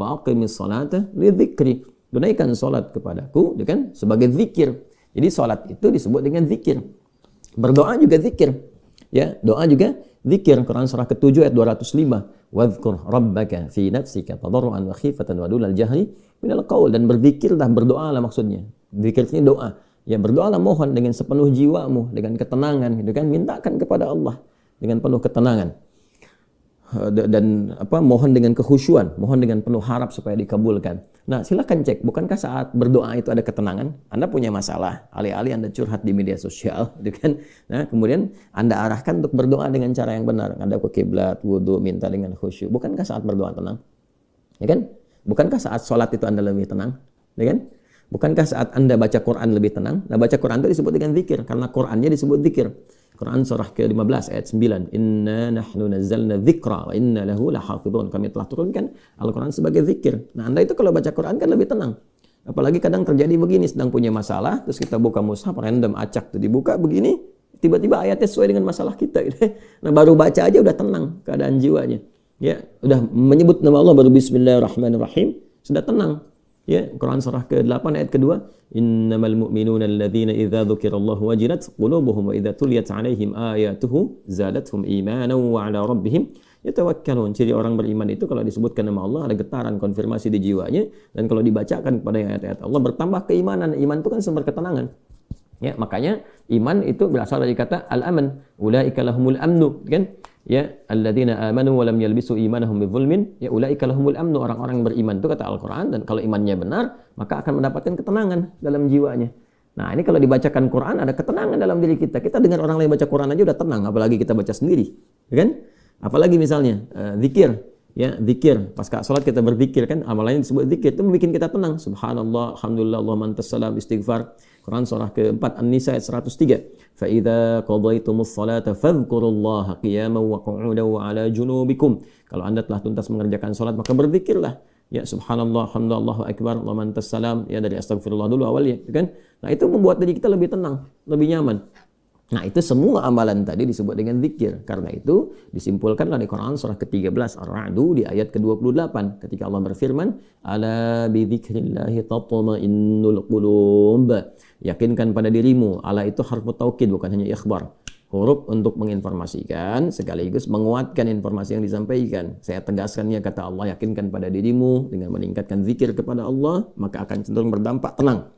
wa aqimis salata lidzikri. Tunaikan salat kepadaku, ya kan, sebagai zikir. Jadi salat itu disebut dengan zikir. Berdoa juga zikir. Ya, doa juga zikir. Quran surah ke-7 ayat 205. Wadhkur rabbaka fi nafsika tadarruan wa khifatan wa dunal jahri minal qaul, dan berzikirlah, berdoalah maksudnya. Zikir ini doa. Ya, berdoalah, mohon dengan sepenuh jiwamu, dengan ketenangan, gitu kan, mintakan kepada Allah dengan penuh ketenangan. Dan mohon dengan kekhusyuan, mohon dengan penuh harap supaya dikabulkan. Nah, silakan cek, bukankah saat berdoa itu ada ketenangan? Anda punya masalah, alih-alih Anda curhat di media sosial, gitu kan? Nah, kemudian Anda arahkan untuk berdoa dengan cara yang benar, Anda ke kiblat, wudu, minta dengan khusyuk. Bukankah saat berdoa tenang? Ya kan? Bukankah saat sholat itu Anda lebih tenang? Ya kan? Bukankah saat Anda baca Quran lebih tenang? Nah, baca Quran itu disebut dengan zikir, karena Qurannya disebut zikir. Quran surah ke-15 ayat 9. Inna nahnu nazzalna dzikra wa inna lahu lahafidhun. Kami telah turunkan Al-Quran sebagai zikir. Nah, Anda itu kalau baca Quran kan lebih tenang. Apalagi kadang terjadi begini, sedang punya masalah, terus kita buka mushaf, random acak tuh dibuka begini, tiba-tiba ayatnya sesuai dengan masalah kita. Gitu. Nah, baru baca aja udah tenang keadaan jiwanya. Ya, udah menyebut nama Allah baru bismillahirrahmanirrahim, sudah tenang. Ya, Quran surah ke-8 ayat kedua, innamal mu'minuna alladzina idza dzukirallahu wajilat qulubuhum wa idza tuliyat 'alaihim ayatuhu zadatuhum imanan wa 'ala rabbihim yatawakkalun. Ciri orang beriman itu kalau disebutkan nama Allah ada getaran konfirmasi di jiwanya, dan kalau dibacakan kepada ayat-ayat Allah bertambah keimanan. Iman itu kan sumber ketenangan. Ya, makanya iman itu berasal dari kata al-aman, ulaika lahumul amnu, kan? Ya, alladzina amanu wa lam yalbisu imanahum bidzulmin, ya ulaika lahumul amnu, orang-orang yang beriman itu kata Al-Qur'an, dan kalau imannya benar, maka akan mendapatkan ketenangan dalam jiwanya. Nah, ini kalau dibacakan Quran ada ketenangan dalam diri kita. Kita dengar orang lain baca Quran aja udah tenang, apalagi kita baca sendiri, ya kan? Apalagi misalnya zikir, ya, zikir. Pas salat kita berzikir kan, amalannya disebut zikir, itu membuat kita tenang. Subhanallah, alhamdulillah, Allahumma antas salam, istighfar. Quran surah ke-4 An-Nisa ayat 103. Fa idza qadaytumus salata fadhkurullaha qiyaman wa qu'udan wa 'ala junubikum. Kalau Anda telah tuntas mengerjakan salat, maka berzikirlah. Ya, subhanallah, alhamdulillah, Allahu akbar, Allahumma antas salam, ya, dari astagfirullah dulu awalnya, kan? Nah, itu membuat diri kita lebih tenang, lebih nyaman. Nah, itu semua amalan tadi disebut dengan zikir. Karena itu disimpulkan dari Quran surah ke-13 Ar-Ra'd di ayat ke-28 ketika Allah berfirman, ala bi dzikrillahi tatma'innul qulub. Yakinkan pada dirimu. Ala itu harfu taukid, bukan hanya ikhbar. Huruf untuk menginformasikan sekaligus menguatkan informasi yang disampaikan. Saya tegaskannya, kata Allah, yakinkan pada dirimu dengan meningkatkan zikir kepada Allah, maka akan cenderung berdampak tenang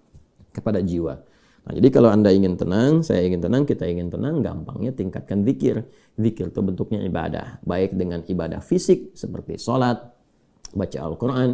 kepada jiwa. Nah, jadi kalau Anda ingin tenang, saya ingin tenang, kita ingin tenang, gampangnya tingkatkan zikir. Zikir itu bentuknya ibadah, baik dengan ibadah fisik seperti sholat, baca Al-Quran,